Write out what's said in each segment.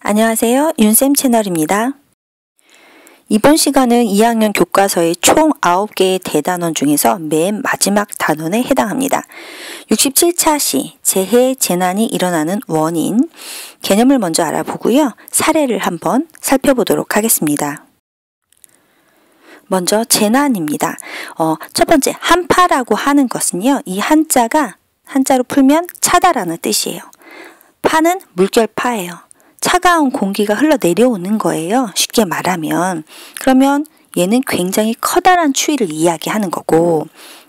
안녕하세요. 윤쌤 채널입니다. 이번 시간은 2학년 교과서의 총 9개의 대단원 중에서 맨 마지막 단원에 해당합니다. 67차 시, 재해, 재난이 일어나는 원인, 개념을 먼저 알아보고요. 사례를 한번 살펴보도록 하겠습니다. 먼저 재난입니다. 첫 번째 한파라고 하는 것은요. 이 한자가 한자로 풀면 차다라는 뜻이에요. 파는 물결파예요. 차가운 공기가 흘러내려오는 거예요. 쉽게 말하면. 그러면 얘는 굉장히 커다란 추위를 이야기하는 거고,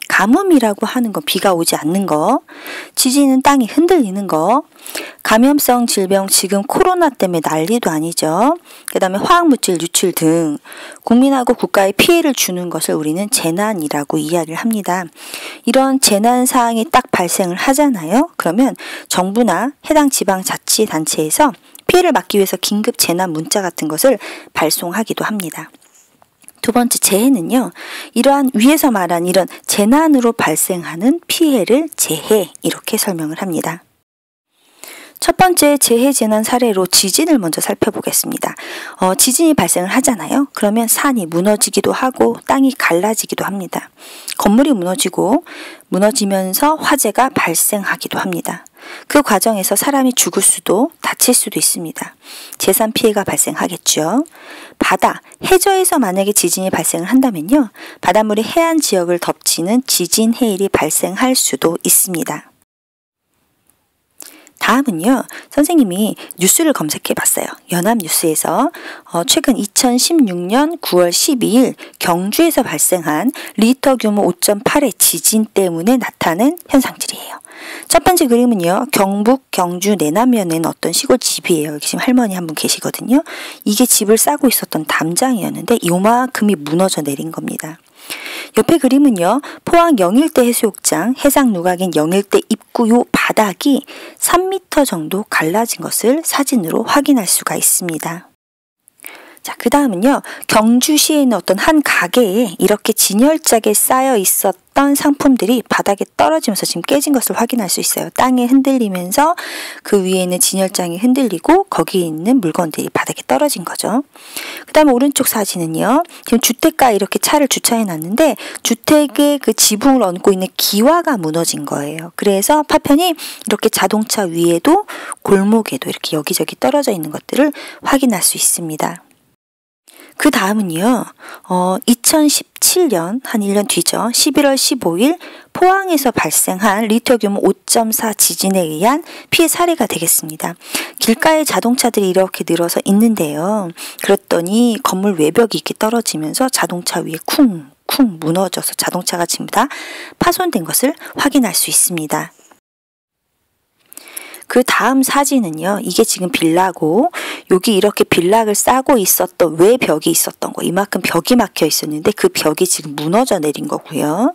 가뭄이라고 하는 건 비가 오지 않는 거, 지진은 땅이 흔들리는 거, 감염성 질병 지금 코로나 때문에 난리도 아니죠. 그 다음에 화학물질 유출 등 국민하고 국가에 피해를 주는 것을 우리는 재난이라고 이야기를 합니다. 이런 재난 사항이 딱 발생을 하잖아요. 그러면 정부나 해당 지방자치단체에서 피해를 막기 위해서 긴급 재난 문자 같은 것을 발송하기도 합니다. 두 번째 재해는요. 이러한 위에서 말한 이런 재난으로 발생하는 피해를 재해 이렇게 설명을 합니다. 첫 번째 재해 재난 사례로 지진을 먼저 살펴보겠습니다. 지진이 발생을 하잖아요. 그러면 산이 무너지기도 하고 땅이 갈라지기도 합니다. 건물이 무너지면서 화재가 발생하기도 합니다. 그 과정에서 사람이 죽을 수도 다칠 수도 있습니다. 재산 피해가 발생하겠죠. 바다, 해저에서 만약에 지진이 발생을 한다면요. 바닷물이 해안 지역을 덮치는 지진 해일이 발생할 수도 있습니다. 다음은요. 선생님이 뉴스를 검색해 봤어요. 연합뉴스에서 최근 2016년 9월 12일 경주에서 발생한 리히터 규모 5.8의 지진 때문에 나타난 현상들이에요. 첫 번째 그림은요. 경북 경주 내남면에 있는 어떤 시골 집이에요. 여기 지금 할머니 한 분 계시거든요. 이게 집을 싸고 있었던 담장이었는데 요만큼이 무너져 내린 겁니다. 옆에 그림은요. 포항 영일대 해수욕장 해상 누각인 영일대 입구 요 바닥이 3m 정도 갈라진 것을 사진으로 확인할 수가 있습니다. 자, 그 다음은요. 경주시에 있는 어떤 한 가게에 이렇게 진열장에 쌓여 있었던 상품들이 바닥에 떨어지면서 지금 깨진 것을 확인할 수 있어요. 땅에 흔들리면서 그 위에 있는 진열장이 흔들리고 거기에 있는 물건들이 바닥에 떨어진 거죠. 그 다음에 오른쪽 사진은요. 지금 주택가에 이렇게 차를 주차해 놨는데 주택의 그 지붕을 얹고 있는 기와가 무너진 거예요. 그래서 파편이 이렇게 자동차 위에도 골목에도 이렇게 여기저기 떨어져 있는 것들을 확인할 수 있습니다. 그 다음은요. 2017년 한 1년 뒤죠. 11월 15일 포항에서 발생한 리히터 규모 5.4 지진에 의한 피해 사례가 되겠습니다. 길가에 자동차들이 이렇게 늘어서 있는데요. 그랬더니 건물 외벽이 이렇게 떨어지면서 자동차 위에 쿵쿵 무너져서 자동차가 전부 다 파손된 것을 확인할 수 있습니다. 그 다음 사진은요. 이게 지금 빌라고 여기 이렇게 빌락을 싸고 있었던 외벽이 있었던 거 이만큼 벽이 막혀 있었는데 그 벽이 지금 무너져 내린 거고요.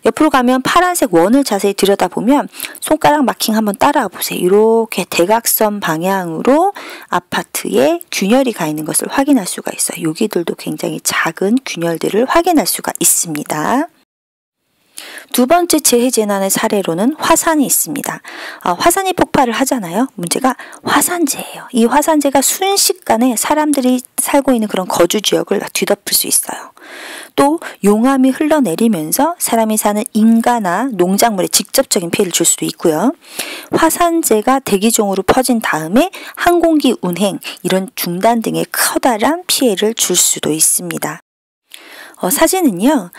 옆으로 가면 파란색 원을 자세히 들여다보면 손가락 마킹 한번 따라와 보세요. 이렇게 대각선 방향으로 아파트에 균열이 가 있는 것을 확인할 수가 있어요. 여기들도 굉장히 작은 균열들을 확인할 수가 있습니다. 두 번째 재해재난의 사례로는 화산이 있습니다. 화산이 폭발을 하잖아요. 문제가 화산재예요. 이 화산재가 순식간에 사람들이 살고 있는 그런 거주 지역을 뒤덮을 수 있어요. 또 용암이 흘러내리면서 사람이 사는 인가나 농작물에 직접적인 피해를 줄 수도 있고요. 화산재가 대기종으로 퍼진 다음에 항공기 운행, 이런 중단 등의 커다란 피해를 줄 수도 있습니다. 사진은요.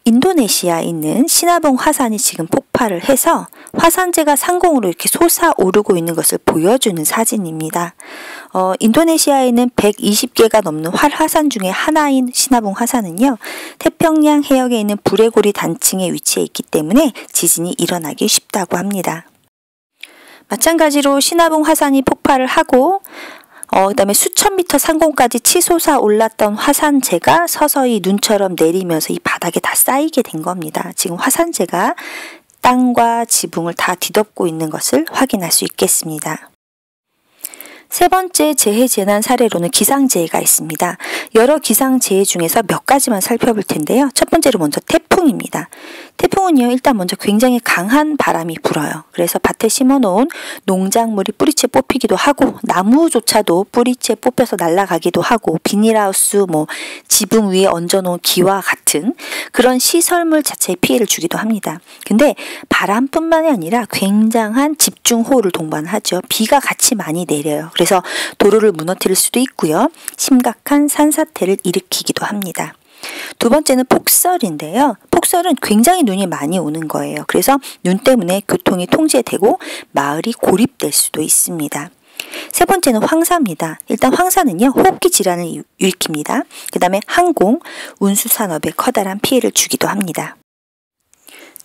인도네시아에 있는 시나봉 화산이 지금 폭발을 해서 화산재가 상공으로 이렇게 솟아오르고 있는 것을 보여주는 사진입니다. 인도네시아에 있는 120개가 넘는 활화산 중에 하나인 시나봉 화산은요. 태평양 해역에 있는 불레고리 단층에 위치해 있기 때문에 지진이 일어나기 쉽다고 합니다. 마찬가지로 시나봉 화산이 폭발을 하고 그 다음에 수천 미터 상공까지 치솟아 올랐던 화산재가 서서히 눈처럼 내리면서 이 바닥에 다 쌓이게 된 겁니다. 지금 화산재가 땅과 지붕을 다 뒤덮고 있는 것을 확인할 수 있겠습니다. 세 번째 재해 재난 사례로는 기상재해가 있습니다. 여러 기상재해 중에서 몇 가지만 살펴볼 텐데요. 첫 번째로 먼저 태풍입니다. 태풍은요, 일단 먼저 굉장히 강한 바람이 불어요. 그래서 밭에 심어놓은 농작물이 뿌리채 뽑히기도 하고, 나무조차도 뿌리채 뽑혀서 날아가기도 하고, 비닐하우스, 지붕 위에 얹어놓은 기와 같은 그런 시설물 자체에 피해를 주기도 합니다. 근데 바람뿐만이 아니라 굉장한 집중호우를 동반하죠. 비가 같이 많이 내려요. 그래서 도로를 무너뜨릴 수도 있고요. 심각한 산사태를 일으키기도 합니다. 두 번째는 폭설인데요. 폭설은 굉장히 눈이 많이 오는 거예요. 그래서 눈 때문에 교통이 통제되고 마을이 고립될 수도 있습니다. 세 번째는 황사입니다. 일단 황사는요, 호흡기 질환을 일으킵니다. 그 다음에 항공, 운수 산업에 커다란 피해를 주기도 합니다.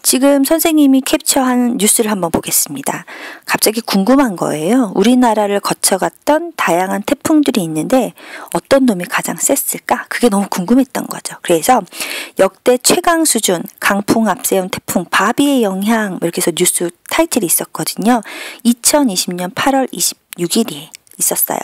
지금 선생님이 캡처한 뉴스를 한번 보겠습니다. 갑자기 궁금한 거예요. 우리나라를 거쳐갔던 다양한 태풍들이 있는데 어떤 놈이 가장 셌을까? 그게 너무 궁금했던 거죠. 그래서 역대 최강 수준, 강풍 앞세운 태풍, 바비의 영향, 이렇게 해서 뉴스 타이틀이 있었거든요. 2020년 8월 26일이 있었어요.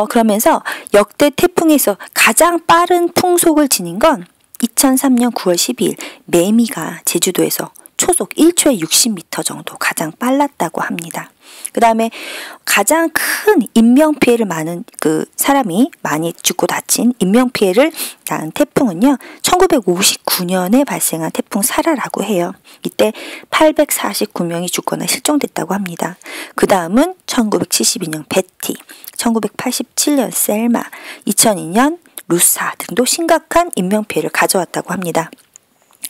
그러면서 역대 태풍에서 가장 빠른 풍속을 지닌 건 2003년 9월 12일 매미가 제주도에서 초속 1초에 60m 정도 가장 빨랐다고 합니다. 그 다음에 가장 큰 인명피해를 많은 사람이 많이 죽고 다친 인명피해를 낳은 태풍은요, 1959년에 발생한 태풍 사라라고 해요. 이때 849명이 죽거나 실종됐다고 합니다. 그 다음은 1972년 베티, 1987년 셀마, 2002년 루사 등도 심각한 인명피해를 가져왔다고 합니다.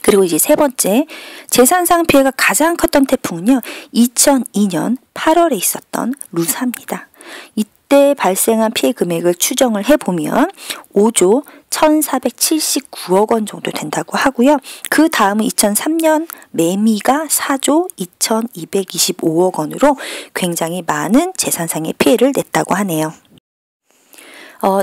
그리고 이제 세 번째, 재산상 피해가 가장 컸던 태풍은요, 2002년 8월에 있었던 루사입니다. 이때 발생한 피해 금액을 추정을 해보면 5조 1,479억 원 정도 된다고 하고요. 그 다음은 2003년 매미가 4조 2,225억 원으로 굉장히 많은 재산상의 피해를 냈다고 하네요.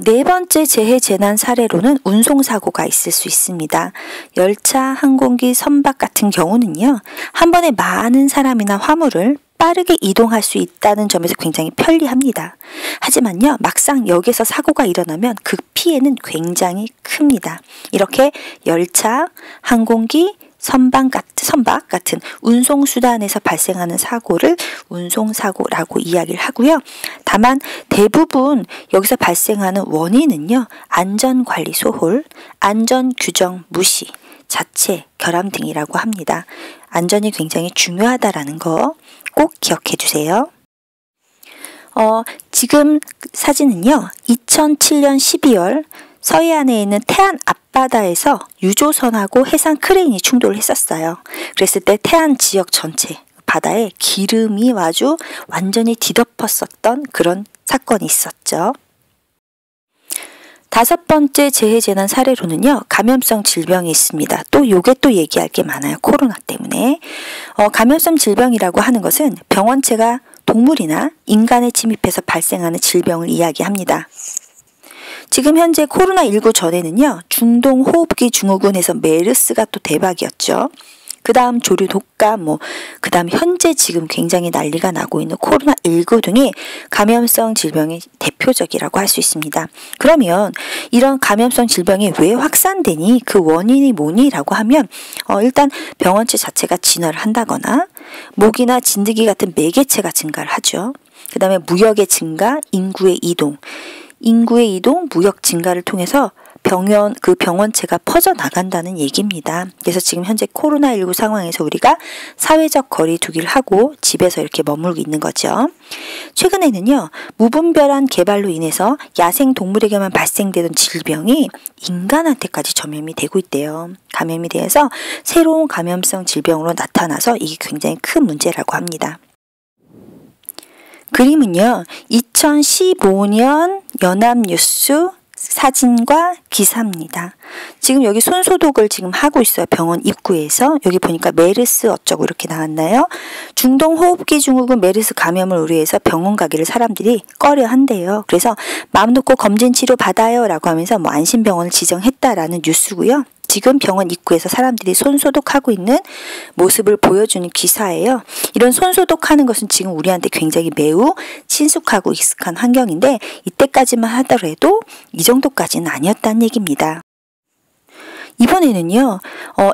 네 번째 재해 재난 사례로는 운송사고가 있을 수 있습니다. 열차, 항공기, 선박 같은 경우는요, 한 번에 많은 사람이나 화물을 빠르게 이동할 수 있다는 점에서 굉장히 편리합니다. 하지만요, 막상 역에서 사고가 일어나면 그 피해는 굉장히 큽니다. 이렇게 열차, 항공기, 선박 같은 운송수단에서 발생하는 사고를 운송사고라고 이야기를 하고요. 다만 대부분 여기서 발생하는 원인은요, 안전관리 소홀, 안전규정 무시, 자체 결함 등이라고 합니다. 안전이 굉장히 중요하다라는 거 꼭 기억해 주세요. 지금 사진은요, 2007년 12월 서해안에 있는 태안 앞바다에서 유조선하고 해상 크레인이 충돌을 했었어요. 그랬을 때 태안 지역 전체 바다에 기름이 아주 완전히 뒤덮었었던 그런 사건이 있었죠. 다섯 번째 재해 재난 사례로는요, 감염성 질병이 있습니다. 요게 얘기할 게 많아요. 코로나 때문에. 감염성 질병이라고 하는 것은 병원체가 동물이나 인간에 침입해서 발생하는 질병을 이야기합니다. 지금 현재 코로나19 전에는요, 중동 호흡기 증후군에서 메르스가 또 대박이었죠. 그 다음 조류 독감, 그 다음 현재 지금 굉장히 난리가 나고 있는 코로나19 등이 감염성 질병의 대표적이라고 할 수 있습니다. 그러면 이런 감염성 질병이 왜 확산되니? 그 원인이 뭐니? 라고 하면 일단 병원체 자체가 진화를 한다거나 모기나 진드기 같은 매개체가 증가를 하죠. 그 다음에 무역의 증가, 인구의 이동, 무역 증가를 통해서 병원체가 퍼져나간다는 얘기입니다. 그래서 지금 현재 코로나19 상황에서 우리가 사회적 거리 두기를 하고 집에서 이렇게 머물고 있는 거죠. 최근에는요, 무분별한 개발로 인해서 야생 동물에게만 발생되던 질병이 인간한테까지 전염이 되고 있대요. 감염이 되어서 새로운 감염성 질병으로 나타나서 이게 굉장히 큰 문제라고 합니다. 그림은요, 2015년 연합뉴스 사진과 기사입니다. 지금 여기 손소독을 지금 하고 있어요. 병원 입구에서. 여기 보니까 메르스 어쩌고 이렇게 나왔나요? 중동 호흡기 증후군 메르스 감염을 우려해서 병원 가기를 사람들이 꺼려 한대요. 그래서 마음 놓고 검진 치료 받아요 라고 하면서 안심병원을 지정했다라는 뉴스고요. 지금 병원 입구에서 사람들이 손소독하고 있는 모습을 보여주는 기사예요. 이런 손소독하는 것은 지금 우리한테 굉장히 매우 친숙하고 익숙한 환경인데 이때까지만 하더라도 이 정도까지는 아니었다는 얘기입니다. 이번에는요,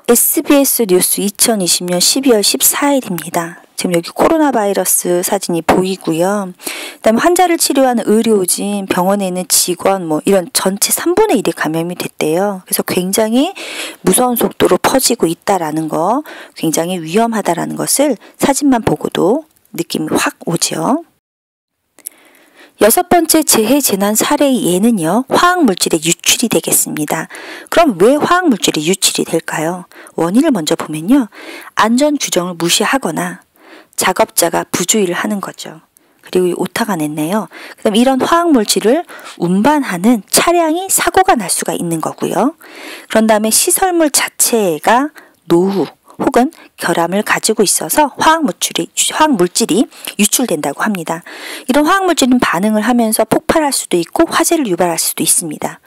SBS 뉴스 2020년 12월 14일입니다. 지금 여기 코로나 바이러스 사진이 보이고요. 그다음에 환자를 치료하는 의료진, 병원에 있는 직원, 이런 전체 3분의 1이 감염이 됐대요. 그래서 굉장히 무서운 속도로 퍼지고 있다라는 거, 굉장히 위험하다라는 것을 사진만 보고도 느낌이 확 오죠. 6번째 재해재난 사례의 예는요, 화학물질의 유출이 되겠습니다. 그럼 왜 화학물질이 유출이 될까요? 원인을 먼저 보면요, 안전규정을 무시하거나 작업자가 부주의를 하는 거죠. 그리고 오타가 냈네요. 그다음 이런 화학물질을 운반하는 차량이 사고가 날 수가 있는 거고요. 그런 다음에 시설물 자체가 노후 혹은 결함을 가지고 있어서 화학물질이 유출된다고 합니다. 이런 화학물질은 반응을 하면서 폭발할 수도 있고 화재를 유발할 수도 있습니다.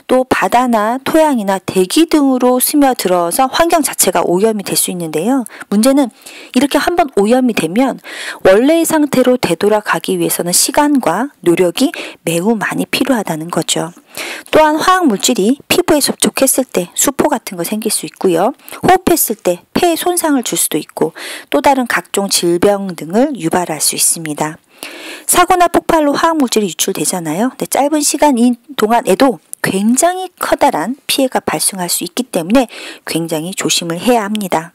또 바다나 토양이나 대기 등으로 스며들어서 환경 자체가 오염이 될 수 있는데요. 문제는 이렇게 한번 오염이 되면 원래의 상태로 되돌아가기 위해서는 시간과 노력이 매우 많이 필요하다는 거죠. 또한 화학물질이 피부에 접촉했을 때 수포 같은 거 생길 수 있고요. 호흡했을 때 폐에 손상을 줄 수도 있고 또 다른 각종 질병 등을 유발할 수 있습니다. 사고나 폭발로 화학물질이 유출되잖아요. 근데 짧은 시간 동안에도 굉장히 커다란 피해가 발생할 수 있기 때문에 굉장히 조심을 해야 합니다.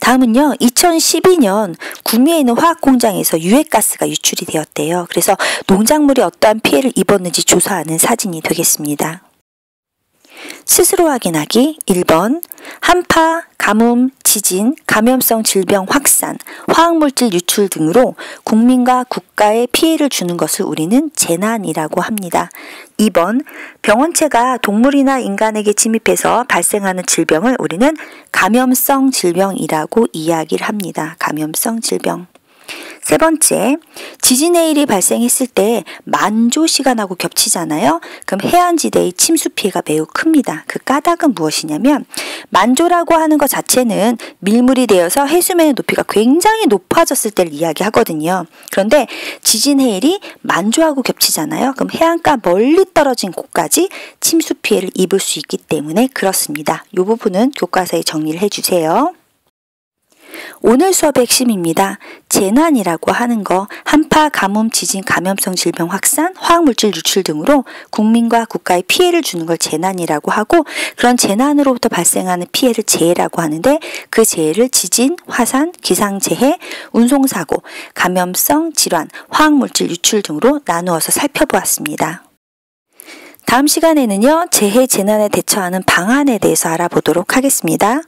다음은요, 2012년 구미에 있는 화학공장에서 유해가스가 유출이 되었대요. 그래서 농작물이 어떠한 피해를 입었는지 조사하는 사진이 되겠습니다. 스스로 확인하기 1번 한파, 가뭄, 지진, 감염성 질병 확산, 화학물질 유출 등으로 국민과 국가에 피해를 주는 것을 우리는 재난이라고 합니다. 2번 병원체가 동물이나 인간에게 침입해서 발생하는 질병을 우리는 감염성 질병이라고 이야기를 합니다. 감염성 질병. 세 번째, 지진의 일이 발생했을 때 만조 시간하고 겹치잖아요. 그럼 해안지대의 침수 피해가 매우 큽니다. 그 까닭은 무엇이냐면 만조라고 하는 것 자체는 밀물이 되어서 해수면의 높이가 굉장히 높아졌을 때를 이야기하거든요. 그런데 지진의 일이 만조하고 겹치잖아요. 그럼 해안가 멀리 떨어진 곳까지 침수 피해를 입을 수 있기 때문에 그렇습니다. 이 부분은 교과서에 정리를 해주세요. 오늘 수업의 핵심입니다. 재난이라고 하는 거 한파, 가뭄, 지진, 감염성 질병 확산, 화학물질 유출 등으로 국민과 국가에 피해를 주는 걸 재난이라고 하고 그런 재난으로부터 발생하는 피해를 재해라고 하는데 그 재해를 지진, 화산, 기상재해, 운송사고, 감염성 질환, 화학물질 유출 등으로 나누어서 살펴보았습니다. 다음 시간에는요, 재해, 재난에 대처하는 방안에 대해서 알아보도록 하겠습니다.